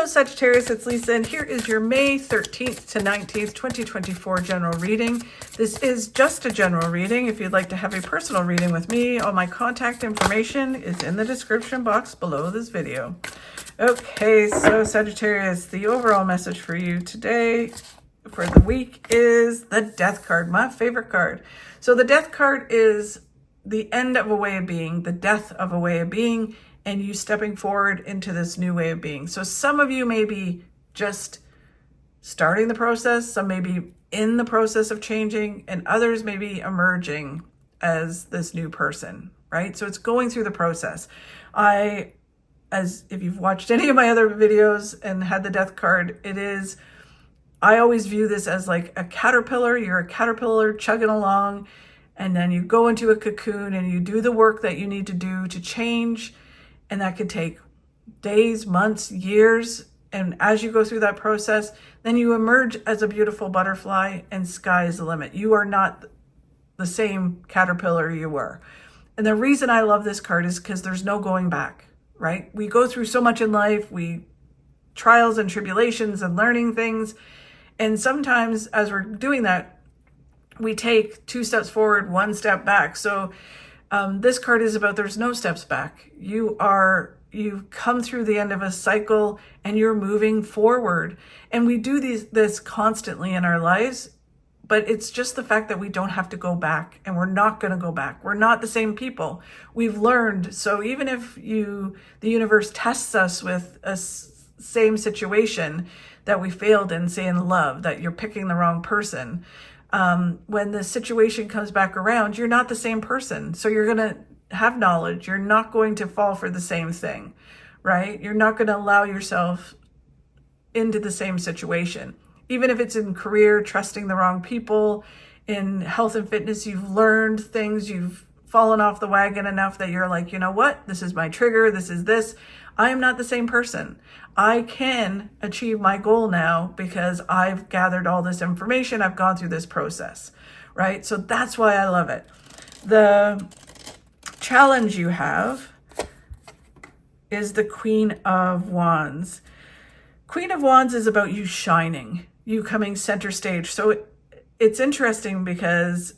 Hello Sagittarius, it's Lisa, and here is your May 13th to 19th, 2024 general reading. This is just a general reading. If you'd like to have a personal reading with me, all my contact information is in the description box below this video. Okay, so Sagittarius, the overall message for you today for the week is the Death card, my favorite card. So the Death card is the end of a way of being, the death of a way of being, and you stepping forward into this new way of being. So some of you may be just starting the process, some may be in the process of changing, and others may be emerging as this new person, right? So it's going through the process. If you've watched any of my other videos and had the Death card, I always view this as like a caterpillar. You're a caterpillar chugging along, and then you go into a cocoon and you do the work that you need to do to change. And that could take days, months, years. And as you go through that process, then you emerge as a beautiful butterfly, and sky is the limit. You are not the same caterpillar you were. And the reason I love this card is because there's no going back, right? We go through so much in life, trials and tribulations and learning things. And sometimes as we're doing that, we take 2 steps forward, 1 step back. So this card is about there's no steps back. You've come through the end of a cycle and you're moving forward. And we do this constantly in our lives, but it's just the fact that we don't have to go back, and we're not going to go back. We're not the same people. We've learned. So even if the universe tests us with a same situation that we failed in, say in love, that you're picking the wrong person, when the situation comes back around, you're not the same person. So you're going to have knowledge. You're not going to fall for the same thing, right? You're not going to allow yourself into the same situation. Even if it's in career, trusting the wrong people, in health and fitness, you've learned things, you've fallen off the wagon enough that you're like, you know what? This is my trigger. This is this. I am not the same person. I can achieve my goal now because I've gathered all this information. I've gone through this process, right? So that's why I love it. The challenge you have is the Queen of Wands. Queen of Wands is about you shining, you coming center stage. So it's interesting because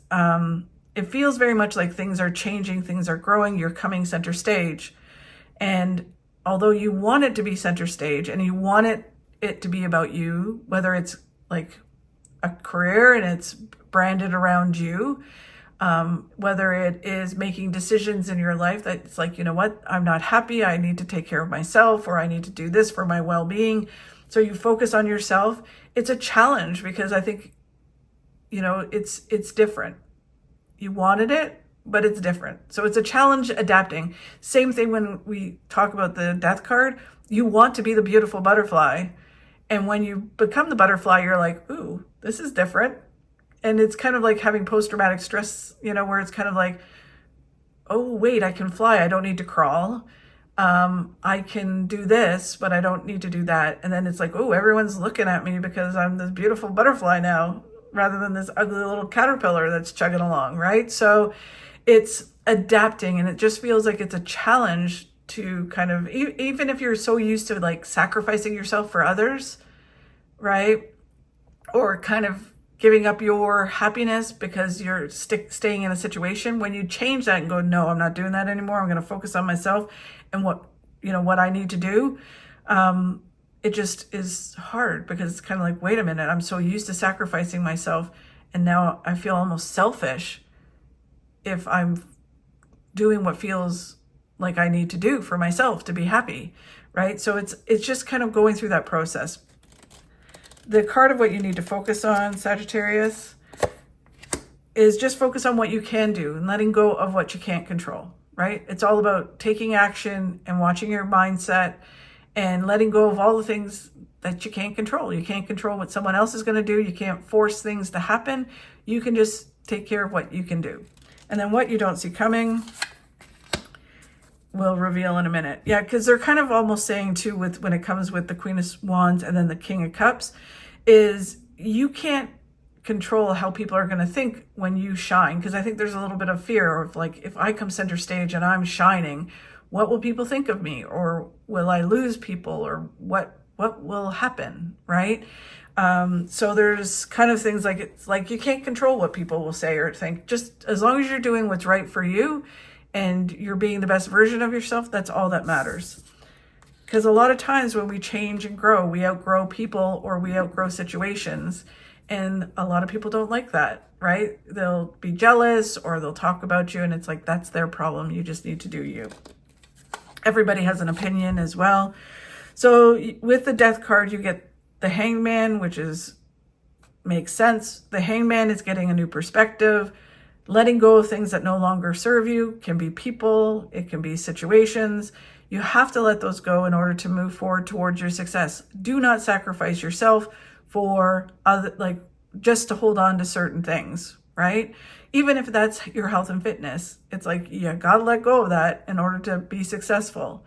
it feels very much like things are changing, things are growing, you're coming center stage. And although you want it to be center stage and you want it to be about you, whether it's like a career and it's branded around you, whether it is making decisions in your life that it's like, you know what, I'm not happy, I need to take care of myself, or I need to do this for my well-being. So you focus on yourself. It's a challenge because I think, it's different. You wanted it, but it's different. So it's a challenge adapting. Same thing when we talk about the Death card. You want to be the beautiful butterfly. And when you become the butterfly, you're like, ooh, this is different. And it's kind of like having post-traumatic stress, where it's kind of like, oh, wait, I can fly. I don't need to crawl. I can do this, but I don't need to do that. And then it's like, oh, everyone's looking at me because I'm this beautiful butterfly now, rather than this ugly little caterpillar that's chugging along, right? So it's adapting, and it just feels like it's a challenge to kind of, even if you're so used to like sacrificing yourself for others, right? Or kind of giving up your happiness because you're staying in a situation. When you change that and go, no, I'm not doing that anymore. I'm going to focus on myself and what I need to do. It just is hard because it's kind of like, wait a minute, I'm so used to sacrificing myself, and now I feel almost selfish if I'm doing what feels like I need to do for myself to be happy, right? So it's just kind of going through that process. The card of what you need to focus on, Sagittarius, is just focus on what you can do and letting go of what you can't control, right? It's all about taking action and watching your mindset and letting go of all the things that you can't control. You can't control what someone else is going to do. You can't force things to happen. You can just take care of what you can do. And then what you don't see coming, we'll reveal in a minute. Yeah, because they're kind of almost saying too, when it comes with the Queen of Wands and then the King of Cups, is you can't control how people are going to think when you shine. Because I think there's a little bit of fear of like, if I come center stage and I'm shining, what will people think of me? Or will I lose people? Or what what will happen, right? So there's kind of things like, it's like you can't control what people will say or think. Just as long as you're doing what's right for you and you're being the best version of yourself, that's all that matters. Because a lot of times when we change and grow, we outgrow people or we outgrow situations. And a lot of people don't like that, right? They'll be jealous or they'll talk about you, and it's like, that's their problem. You just need to do you. Everybody has an opinion as well. So with the Death card, you get the Hangman, which makes sense. The Hangman is getting a new perspective, letting go of things that no longer serve you. It can be people, it can be situations. You have to let those go in order to move forward towards your success. Do not sacrifice yourself for just to hold on to certain things, right? Even if that's your health and fitness, it's like, you gotta let go of that in order to be successful.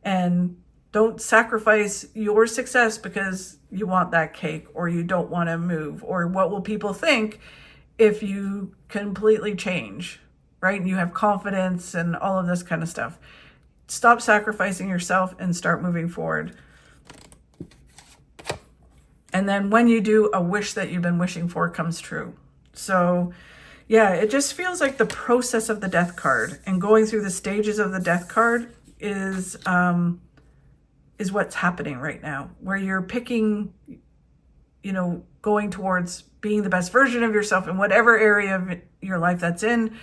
And don't sacrifice your success because you want that cake or you don't want to move, or what will people think if you completely change, right? And you have confidence and all of this kind of stuff. Stop sacrificing yourself and start moving forward. And then when you do, a wish that you've been wishing for comes true. So yeah, it just feels like the process of the Death card and going through the stages of the Death card is what's happening right now, where you're picking, going towards being the best version of yourself in whatever area of your life that's in,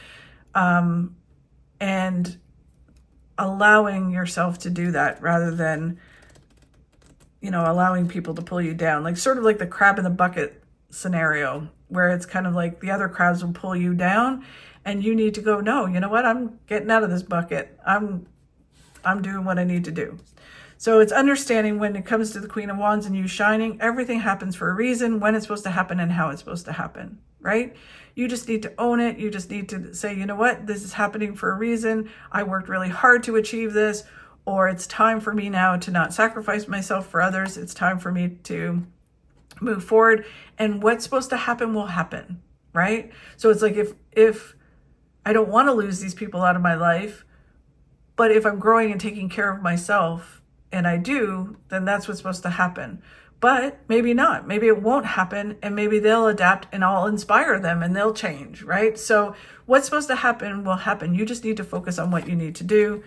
and allowing yourself to do that rather than, allowing people to pull you down, like sort of like the crab in the bucket scenario, where it's kind of like the other crabs will pull you down and you need to go, no, you know what? I'm getting out of this bucket. I'm doing what I need to do. So it's understanding when it comes to the Queen of Wands and you shining, everything happens for a reason, when it's supposed to happen and how it's supposed to happen, right? You just need to own it. You just need to say, you know what, this is happening for a reason. I worked really hard to achieve this, or it's time for me now to not sacrifice myself for others. It's time for me to move forward, and what's supposed to happen will happen, right? So it's like, if I don't want to lose these people out of my life, but if I'm growing and taking care of myself, and I do, then that's what's supposed to happen. But maybe not. Maybe it won't happen, and maybe they'll adapt and I'll inspire them and they'll change, right? So what's supposed to happen will happen. You just need to focus on what you need to do.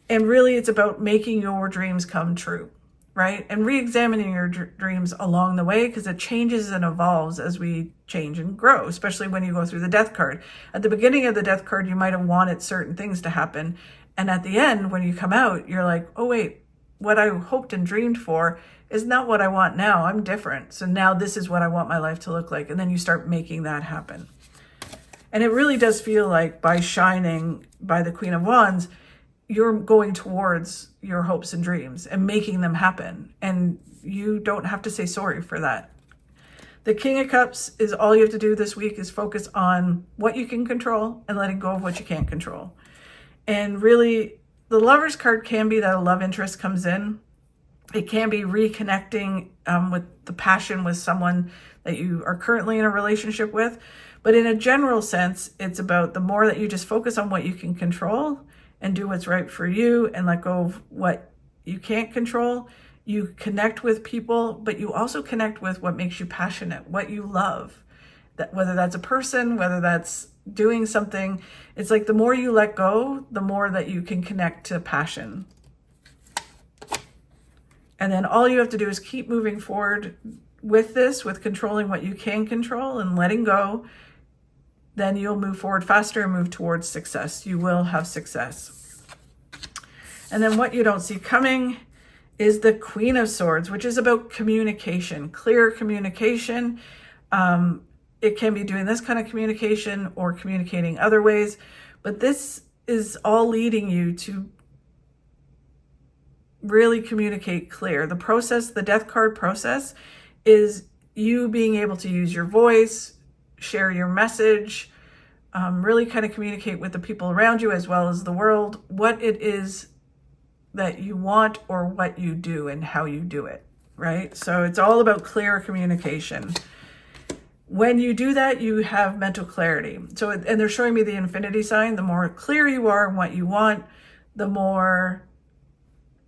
And really, it's about making your dreams come true, right? And re-examining your dreams along the way, because it changes and evolves as we change and grow, especially when you go through the Death card. At the beginning of the Death card, you might have wanted certain things to happen. And at the end, when you come out, you're like, oh, wait, what I hoped and dreamed for is not what I want now. I'm different. So now this is what I want my life to look like. And then you start making that happen. And it really does feel like by shining by the Queen of Wands, you're going towards your hopes and dreams and making them happen. And you don't have to say sorry for that. The King of Cups is all you have to do this week is focus on what you can control and letting go of what you can't control. And really, the Lover's card can be that a love interest comes in. It can be reconnecting with the passion with someone that you are currently in a relationship with. But in a general sense, it's about the more that you just focus on what you can control and do what's right for you and let go of what you can't control. You connect with people, but you also connect with what makes you passionate, what you love. That whether that's a person, whether that's doing something, it's like the more you let go, the more that you can connect to passion. And then all you have to do is keep moving forward with this, with controlling what you can control and letting go. Then you'll move forward faster and move towards success. You will have success. And then what you don't see coming is the Queen of Swords, which is about communication, clear communication. It can be doing this kind of communication or communicating other ways, but this is all leading you to really communicate clear. The process, the Death card process, is you being able to use your voice, share your message, really kind of communicate with the people around you as well as the world, what it is that you want or what you do and how you do it, right? So it's all about clear communication. When you do that, you have mental clarity. So, and they're showing me the infinity sign. The more clear you are on what you want, the more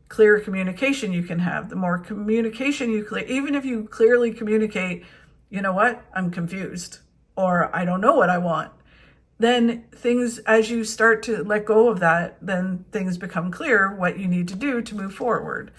clear communication you can have. The more communication you clear, even if you clearly communicate, you know what, I'm confused, or I don't know what I want, then things, as you start to let go of that, then things become clear what you need to do to move forward.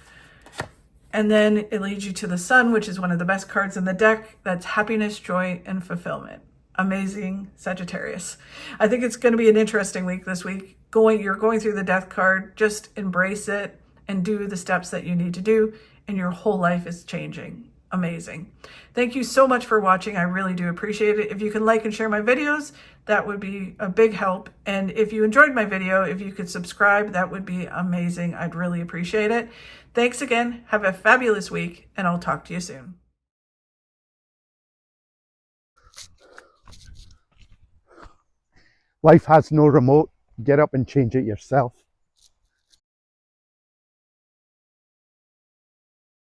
And then it leads you to the Sun, which is one of the best cards in the deck. That's happiness, joy, and fulfillment. Amazing, Sagittarius. I think it's going to be an interesting week this week. You're going through the death card. Just embrace it and do the steps that you need to do, and your whole life is changing. Amazing. Thank you so much for watching. I really do appreciate it. If you can like and share my videos, that would be a big help. And if you enjoyed my video, if you could subscribe, that would be amazing. I'd really appreciate it. Thanks again. Have a fabulous week, and I'll talk to you soon. Life has no remote. Get up and change it yourself.